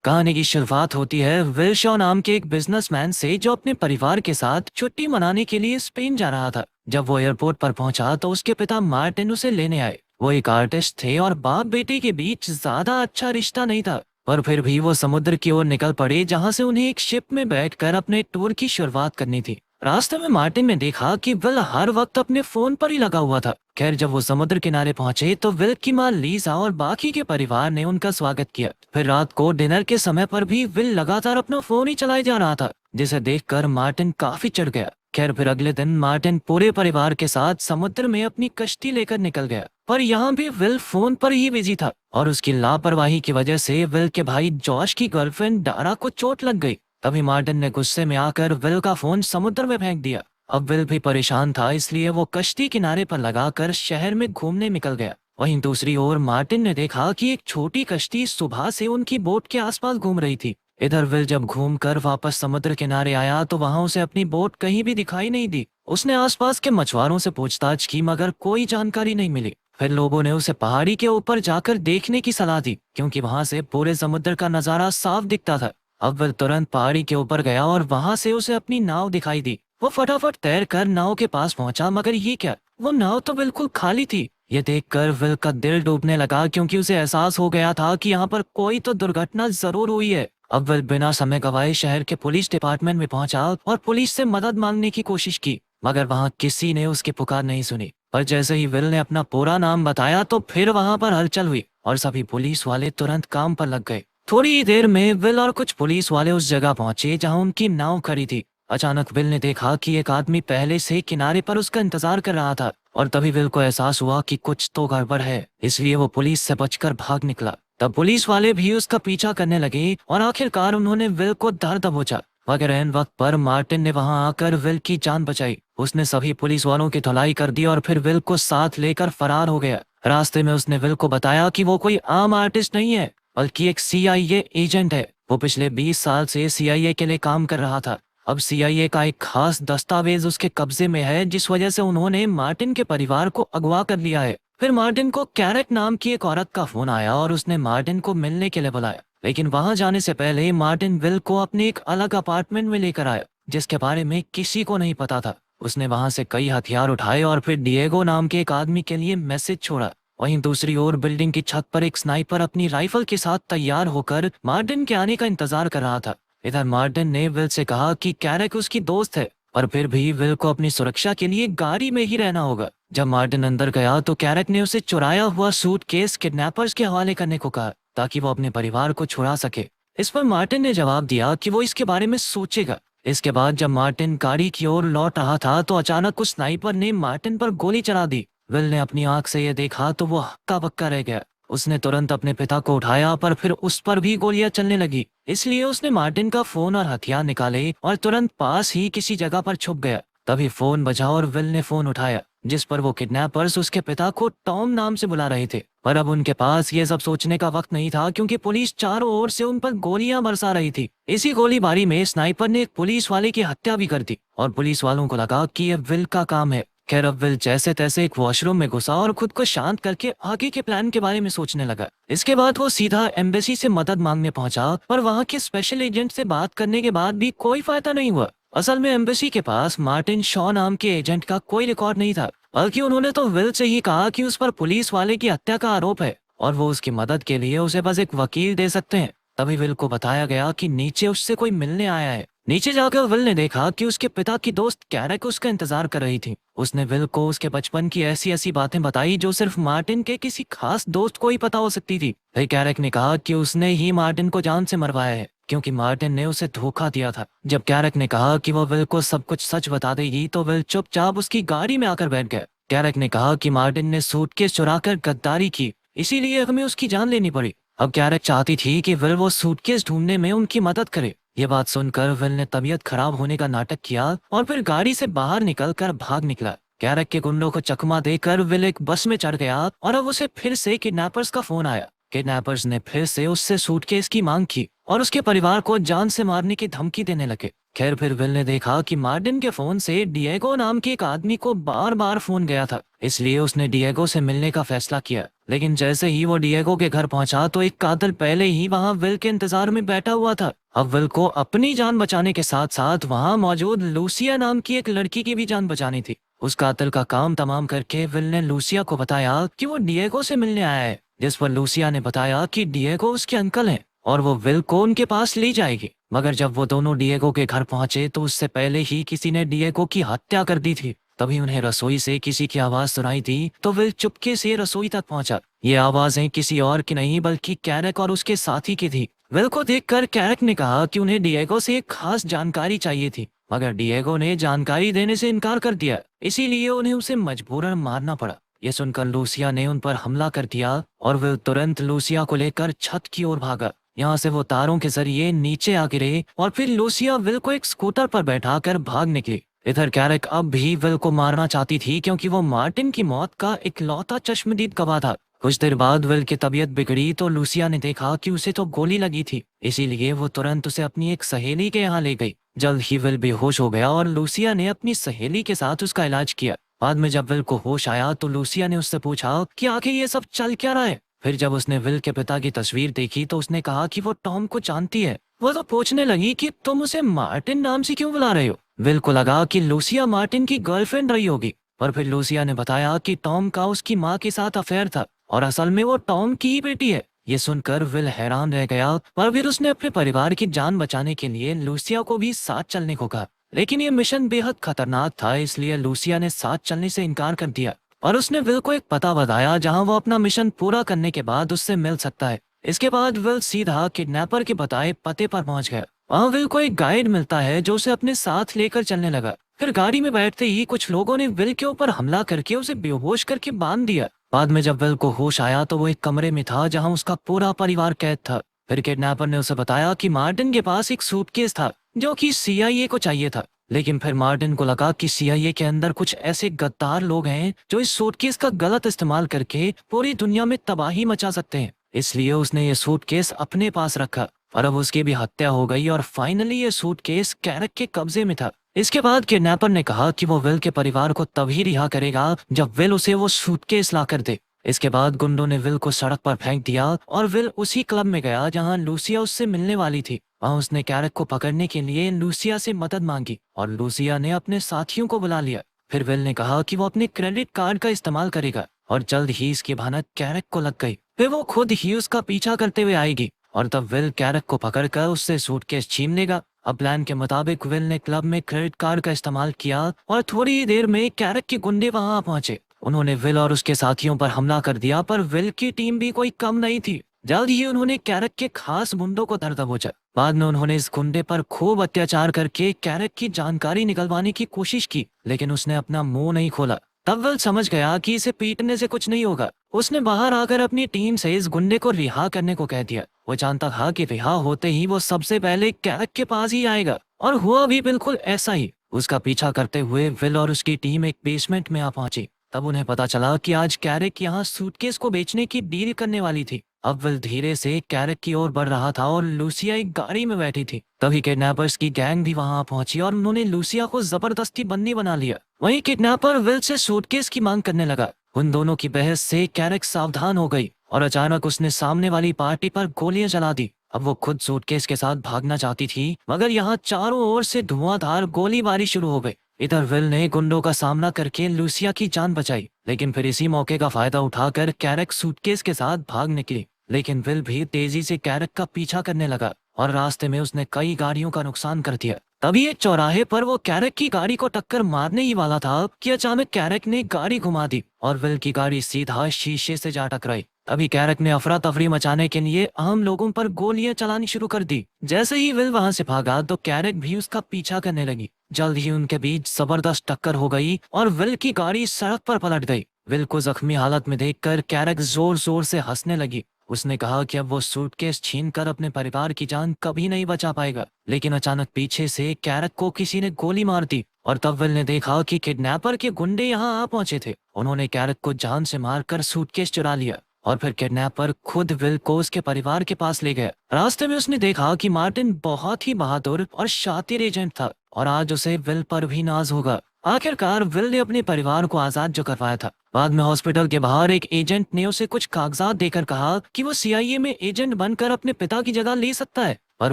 कहानी की शुरुआत होती है विल शॉ नाम के एक बिजनेसमैन से जो अपने परिवार के साथ छुट्टी मनाने के लिए स्पेन जा रहा था। जब वो एयरपोर्ट पर पहुंचा तो उसके पिता मार्टिन उसे लेने आए। वो एक आर्टिस्ट थे और बाप बेटे के बीच ज्यादा अच्छा रिश्ता नहीं था। पर फिर भी वो समुद्र की ओर निकल पड़े जहां से उन्हें एक शिप में बैठकर अपने टूर की शुरुआत करनी थी। रास्ते में मार्टिन ने देखा कि विल हर वक्त अपने फोन पर ही लगा हुआ था। खैर, जब वो समुद्र किनारे पहुंचे तो विल की माँ लीजा और बाकी के परिवार ने उनका स्वागत किया। फिर रात को डिनर के समय पर भी विल लगातार अपना फोन ही चलाए जा रहा था, जिसे देखकर मार्टिन काफी चिढ़ गया। खैर, फिर अगले दिन मार्टिन पूरे परिवार के साथ समुद्र में अपनी कश्ती लेकर निकल गया, पर यहाँ भी विल फोन पर ही बिजी था और उसकी लापरवाही की वजह से विल के भाई जॉश की गर्लफ्रेंड डारा को चोट लग गई। तभी मार्टिन ने गुस्से में आकर विल का फोन समुद्र में फेंक दिया। अब विल भी परेशान था, इसलिए वो कश्ती किनारे पर लगाकर शहर में घूमने निकल गया। वहीं दूसरी ओर मार्टिन ने देखा कि एक छोटी कश्ती सुबह से उनकी बोट के आसपास घूम रही थी। इधर विल जब घूमकर वापस समुद्र किनारे आया तो वहां उसे अपनी बोट कहीं भी दिखाई नहीं दी। उसने आसपास के मछुआरों से पूछताछ की मगर कोई जानकारी नहीं मिली। फिर लोगों ने उसे पहाड़ी के ऊपर जाकर देखने की सलाह दी, क्योंकि वहां से पूरे समुद्र का नजारा साफ दिखता था। अब विल तुरंत पहाड़ी के ऊपर गया और वहां से उसे अपनी नाव दिखाई दी। वो फटाफट तैर कर नाव के पास पहुंचा, मगर ये क्या, वो नाव तो बिल्कुल खाली थी। ये देखकर विल का दिल डूबने लगा, क्योंकि उसे एहसास हो गया था कि यहाँ पर कोई तो दुर्घटना जरूर हुई है। अब विल बिना समय गवाए शहर के पुलिस डिपार्टमेंट में पहुंचा और पुलिस से मदद मांगने की कोशिश की, मगर वहां किसी ने उसकी पुकार नहीं सुनी। पर जैसे ही विल ने अपना पूरा नाम बताया तो फिर वहां पर हलचल हुई और सभी पुलिस वाले तुरंत काम पर लग गए। थोड़ी ही देर में विल और कुछ पुलिस वाले उस जगह पहुंचे जहां उनकी नाव खड़ी थी। अचानक विल ने देखा कि एक आदमी पहले से किनारे पर उसका इंतजार कर रहा था और तभी विल को एहसास हुआ कि कुछ तो गड़बड़ है, इसलिए वो पुलिस से बचकर भाग निकला। तब पुलिस वाले भी उसका पीछा करने लगे और आखिरकार उन्होंने विल को धर दबोचा। मगर एन वक्त पर मार्टिन ने वहां आकर विल की जान बचाई। उसने सभी पुलिस वालों की धुलाई कर दी और फिर विल को साथ लेकर फरार हो गया। रास्ते में उसने विल को बताया कि वो कोई आम आर्टिस्ट नहीं है, बल्कि एक CIA एजेंट है। वो पिछले 20 साल से CIA के लिए काम कर रहा था। अब CIA का एक खास दस्तावेज उसके कब्जे में है, जिस वजह से उन्होंने मार्टिन के परिवार को अगवा कर लिया है। फिर मार्टिन को कैरेट नाम की एक औरत का फोन आया और उसने मार्टिन को मिलने के लिए बुलाया, लेकिन वहां जाने से पहले मार्टिन विल को अपने एक अलग अपार्टमेंट में लेकर आया, जिसके बारे में किसी को नहीं पता था। उसने वहां से कई हथियार उठाए और फिर डिएगो नाम के एक आदमी के लिए मैसेज छोड़ा। वहीं दूसरी ओर बिल्डिंग की छत पर एक स्नाइपर अपनी राइफल के साथ तैयार होकर मार्टिन के आने का इंतजार कर रहा था। इधर मार्टिन ने विल से कहा कि कैरेक उसकी दोस्त है, पर फिर भी विल को अपनी सुरक्षा के लिए गाड़ी में ही रहना होगा। जब मार्टिन अंदर गया तो कैरेक ने उसे चुराया हुआ सूटकेस किडनैपर्स के हवाले करने को कहा, ताकि वो अपने परिवार को छुड़ा सके। इस पर मार्टिन ने जवाब दिया कि वो इसके बारे में सोचेगा। इसके बाद जब मार्टिन गाड़ी की ओर लौट रहा था तो अचानक उस स्नाइपर ने मार्टिन पर गोली चला दी। विल ने अपनी आंख से यह देखा तो वो हक्का बक्का रह गया। उसने तुरंत अपने पिता को उठाया, पर फिर उस पर भी गोलियां चलने लगी। इसलिए उसने मार्टिन का फोन और हथियार निकाले और तुरंत पास ही किसी जगह पर छुप गया। तभी फोन बजा और विल ने फोन उठाया, जिस पर वो किडनैपर्स उसके पिता को टॉम नाम से बुला रहे थे। पर अब उनके पास ये सब सोचने का वक्त नहीं था, क्योंकि पुलिस चारों ओर से उन पर गोलियां बरसा रही थी। इसी गोलीबारी में स्नाइपर ने एक पुलिस वाले की हत्या भी कर दी और पुलिस वालों को लगा कि ये विल का काम है। खैर, अब विल जैसे तैसे एक वॉशरूम में घुसा और खुद को शांत करके आगे के प्लान के बारे में सोचने लगा। इसके बाद वो सीधा एम्बेसी से मदद मांगने पहुंचा, पर वहां के स्पेशल एजेंट से बात करने के बाद भी कोई फायदा नहीं हुआ। असल में एम्बेसी के पास मार्टिन शॉ नाम के एजेंट का कोई रिकॉर्ड नहीं था, बल्कि उन्होंने तो विल से ही कहा कि उस पर पुलिस वाले की हत्या का आरोप है और वो उसकी मदद के लिए उसे बस एक वकील दे सकते हैं। तभी विल को बताया गया कि नीचे उससे कोई मिलने आया है। नीचे जाकर विल ने देखा कि उसके पिता की दोस्त कैरेक उसका इंतजार कर रही थी। उसने विल को उसके बचपन की ऐसी ऐसी बातें बताई जो सिर्फ मार्टिन के किसी खास दोस्त को ही पता हो सकती थी। फिर कैरेक ने कहा कि उसने ही मार्टिन को जान से मरवाया है, क्योंकि मार्टिन ने उसे धोखा दिया था। जब कैरेक ने कहा कि वो विल को सब कुछ सच बता देगी तो विल चुपचाप उसकी गाड़ी में आकर बैठ गया। कैरेक ने कहा कि मार्टिन ने सूटकेस चुराकर गद्दारी की, इसीलिए हमें उसकी जान लेनी पड़ी। अब कैरेक चाहती थी कि विल वो सूटकेस ढूंढने में उनकी मदद करे। ये बात सुनकर विल ने तबीयत खराब होने का नाटक किया और फिर गाड़ी से बाहर निकलकर भाग निकला। कैरेक के गुंडों को चकमा देकर विल एक बस में चढ़ गया और अब उसे फिर से किडनैपर्स का फोन आया। किडनैपर्स ने फिर से उससे सूटकेस की मांग की और उसके परिवार को जान से मारने की धमकी देने लगे। खैर फिर विल ने देखा कि मार्टिन के फोन से डिएगो नाम के एक आदमी को बार बार फोन गया था, इसलिए उसने डिएगो से मिलने का फैसला किया। लेकिन जैसे ही वो डिएगो के घर पहुंचा तो एक कातिल पहले ही वहां विल के इंतजार में बैठा हुआ था। अब विल को अपनी जान बचाने के साथ साथ वहां मौजूद लूसिया नाम की एक लड़की की भी जान बचानी थी। उस कातिल का काम तमाम करके विल ने लूसिया को बताया कि वो डिएगो से मिलने आया है, जिस पर लूसिया ने बताया कि डिएगो उसके अंकल हैं और वो विल को उनके पास ले जाएगी। मगर जब वो दोनों डिएगो के घर पहुंचे तो उससे पहले ही किसी ने डिएगो की हत्या कर दी थी। तभी उन्हें रसोई से किसी की आवाज सुनाई थी तो विल चुपके से रसोई तक पहुंचा। ये आवाजें किसी और की नहीं बल्कि कैरक और उसके साथी की थी। विल को देखकर कैरक ने कहा कि उन्हें डिएगो से एक खास जानकारी चाहिए थी, मगर डिएगो ने जानकारी देने से इनकार कर दिया, इसीलिए उन्हें उसे मजबूरन मारना पड़ा। ये सुनकर लूसिया ने उन पर हमला कर दिया और विल तुरंत लूसिया को लेकर छत की ओर भागा। यहाँ से वो तारों के जरिए नीचे आ गिरे और फिर लूसिया विल को एक स्कूटर पर बैठाकर भाग निकली। इधर कैरक अब भी विल को मारना चाहती थी क्योंकि वो मार्टिन की मौत का इकलौता चश्मदीद गवाह था। कुछ देर बाद विल की तबीयत बिगड़ी तो लूसिया ने देखा कि उसे तो गोली लगी थी, इसीलिए वो तुरंत उसे अपनी एक सहेली के यहाँ ले गई। जल्द ही विल बेहोश हो गया और लूसिया ने अपनी सहेली के साथ उसका इलाज किया। बाद में जब विल को होश आया तो लूसिया ने उससे पूछा कि आखिर ये सब चल क्या रहा है। फिर जब उसने विल के पिता की तस्वीर देखी तो उसने कहा कि वो टॉम को जानती है। वो तो पूछने लगी कि तुम उसे मार्टिन नाम से क्यों बुला रहे हो। विल को लगा कि लूसिया मार्टिन की गर्लफ्रेंड रही होगी, पर फिर लूसिया ने बताया कि टॉम का उसकी माँ के साथ अफेयर था और असल में वो टॉम की ही बेटी है। ये सुनकर विल हैरान रह गया, पर फिर उसने अपने परिवार की जान बचाने के लिए लूसिया को भी साथ चलने को कहा। लेकिन ये मिशन बेहद खतरनाक था, इसलिए लूसिया ने साथ चलने से इनकार कर दिया और उसने विल को एक पता बताया जहां वो अपना मिशन पूरा करने के बाद उससे मिल सकता है। इसके बाद विल सीधा किडनैपर के बताए पते पर पहुंच गया। वहां विल को एक गाइड मिलता है जो उसे अपने साथ लेकर चलने लगा। फिर गाड़ी में बैठते ही कुछ लोगों ने विल के ऊपर हमला करके उसे बेहोश करके बांध दिया। बाद में जब विल को होश आया तो वो एक कमरे में था जहां उसका पूरा परिवार कैद था। फिर किडनैपर ने उसे बताया कि मार्टिन के पास एक सूटकेस था जो कि सीआईए को चाहिए था। लेकिन फिर मार्टिन को लगा कि सीआईए के अंदर कुछ ऐसे गद्दार लोग हैं जो इस सूटकेस का गलत इस्तेमाल करके पूरी दुनिया में तबाही मचा सकते हैं, इसलिए उसने ये सूटकेस अपने पास रखा और अब उसकी भी हत्या हो गई और फाइनली ये सूटकेस कैरक के कब्जे में था। इसके बाद किडनैपर ने कहा कि वो विल के परिवार को तभी रिहा करेगा जब विल उसे वो सूटकेस ला कर दे। इसके बाद गुंडों ने विल को सड़क पर फेंक दिया और विल उसी क्लब में गया जहां लूसिया उससे मिलने वाली थी। वहां उसने कैरक को पकड़ने के लिए लूसिया से मदद मांगी और लूसिया ने अपने साथियों को बुला लिया। फिर विल ने कहा कि वो अपने क्रेडिट कार्ड का इस्तेमाल करेगा और जल्द ही इसकी भनक कैरक को लग गई। फिर वो खुद ही उसका पीछा करते हुए आएगी और तब विल कैरक को पकड़कर उससे सूटकेस छीन लेगा। अब प्लान के मुताबिक विल ने क्लब में क्रेडिट कार्ड का इस्तेमाल किया और थोड़ी ही देर में कैरक के गुंडे वहां पहुंचे। उन्होंने विल और उसके साथियों पर हमला कर दिया, पर विल की टीम भी कोई कम नहीं थी। जल्द ही उन्होंने कैरक के खास गुंडों को धर दबोचा। बाद में उन्होंने इस गुंडे पर खूब अत्याचार करके कैरक की जानकारी निकलवाने की कोशिश की, लेकिन उसने अपना मुंह नहीं खोला। तब विल समझ गया कि इसे पीटने से कुछ नहीं होगा। उसने बाहर आकर अपनी टीम से इस गुंडे को रिहा करने को कह दिया। वो जानता था कि रिहा होते ही वो सबसे पहले कैरक के पास ही आएगा और हुआ भी बिल्कुल ऐसा ही। उसका पीछा करते हुए विल और उसकी टीम एक बेसमेंट में आ पहुंची। तब उन्हें पता चला कि आज कैरक यहाँ सूटकेस को बेचने की डील करने वाली थी। अब विल धीरे से कैरक की ओर बढ़ रहा था और लूसिया एक गाड़ी में बैठी थी। तभी किडनैपर्स की गैंग भी वहां पहुंची और उन्होंने लूसिया को जबरदस्ती बंदी बना लिया। वहीं किडनैपर विल से सूटकेस की मांग करने लगा। उन दोनों की बहस से कैरक सावधान हो गई और अचानक उसने सामने वाली पार्टी पर गोलियां चला दी। अब वो खुद सूटकेस के साथ भागना चाहती थी, मगर यहाँ चारों ओर से धुआंधार गोलीबारी शुरू हो गई। इधर विल ने गुंडों का सामना करके लूसिया की जान बचाई, लेकिन फिर इसी मौके का फायदा उठाकर कैरक सूटकेस के साथ भाग निकली। लेकिन विल भी तेजी से कैरक का पीछा करने लगा और रास्ते में उसने कई गाड़ियों का नुकसान कर दिया। तभी एक चौराहे पर वो कैरक की गाड़ी को टक्कर मारने ही वाला था कि अचानक कैरक ने गाड़ी घुमा दी और विल की गाड़ी सीधा शीशे से जा टकराई। तभी कैरक ने अफरा तफरी मचाने के लिए आम लोगों पर गोलियां चलानी शुरू कर दी। जैसे ही विल वहां से भागा तो कैरक भी उसका पीछा करने लगी। जल्द ही उनके बीच जबरदस्त टक्कर हो गई और विल की गाड़ी सड़क पर पलट गई। विल को जख्मी हालत में देखकर कैरक जोर जोर से हंसने लगी। उसने कहा कि अब वो सूटकेस छीनकर अपने परिवार की जान कभी नहीं बचा पाएगा। लेकिन अचानक पीछे से कैरक को किसी ने गोली मार दी और तब विल ने देखा कि किडनैपर के गुंडे यहाँ आ पहुंचे थे। उन्होंने कैरक को जान से मारकर सूटकेस चुरा लिया। और फिर किडनैपर खुद विल को उसके परिवार के पास ले गया। रास्ते में उसने देखा कि मार्टिन बहुत ही बहादुर और शातिर एजेंट था और आज उसे विल पर भी नाज होगा। आखिरकार विल ने अपने परिवार को आजाद जो करवाया था। बाद में हॉस्पिटल के बाहर एक एजेंट ने उसे कुछ कागजात देकर कहा कि वो सीआईए में एजेंट बनकर अपने पिता की जगह ले सकता है, पर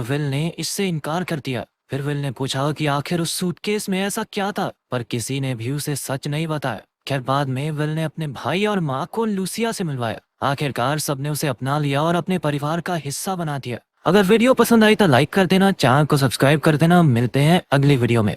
विल ने इससे इनकार कर दिया। फिर विल ने पूछा कि आखिर उस सूटकेस में ऐसा क्या था, पर किसी ने भी उसे सच नहीं बताया। खैर बाद में विल ने अपने भाई और माँ को लूसिया से मिलवाया। आखिरकार सबने उसे अपना लिया और अपने परिवार का हिस्सा बना दिया। अगर वीडियो पसंद आई तो लाइक कर देना, चैनल को सब्सक्राइब कर देना। मिलते हैं अगली वीडियो में।